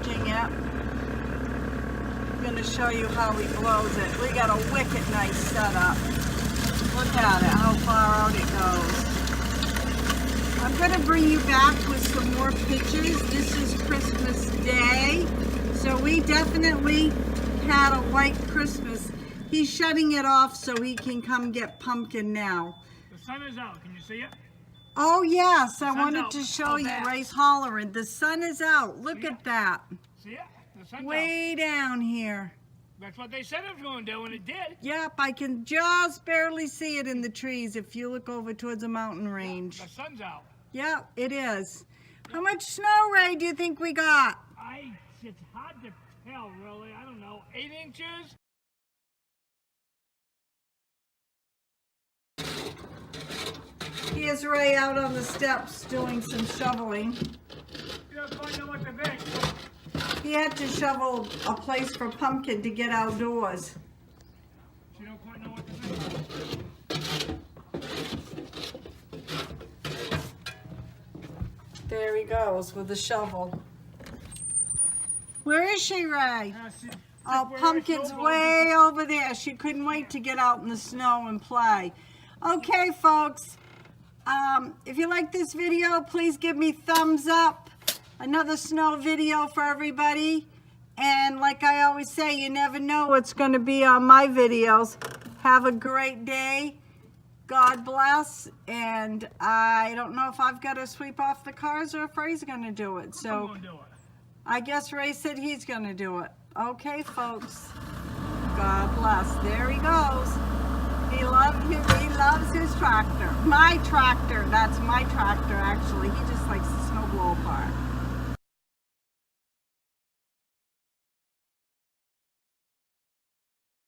charging it. I'm going to show you how he blows it. We got a wicked nice setup. Look at it, how far out it goes. I'm going to bring you back with some more pictures. This is Christmas Day, so we definitely had a white Christmas. He's shutting it off so he can come get pumpkin now. The sun is out. Can you see it? Oh yes, I wanted out. to show you. Ray's hollering. The sun is out. Look See at it? that. See it? The sun's Way down here. out. That's what they said it was going to do, and it did. Yep, I can just barely see it in the trees if you look over towards the mountain range. The sun's out. Yep, it is. How much snow, Ray, do you think we got? It's hard to tell, really. I don't know. 8 inches? Here's Ray out on the steps doing some shoveling. You don't quite know what to think. He had to shovel a place for pumpkin to get outdoors. You don't quite know what to think. There he goes with the shovel. Where is she, Ray? Oh, Pumpkin's way over there. She couldn't wait to get out in the snow and play. Okay, folks. If you like this video, please give me thumbs up. Another snow video for everybody. And like I always say, you never know what's going to be on my videos. Have a great day. God bless. And I don't know if I've got to sweep off the cars or if Ray's going to do it. So I'm going to do it. I guess Ray said he's going to do it. Okay, folks. God bless. There he goes. He loves his tractor. My tractor. That's my tractor, actually. He just likes the snowblower part.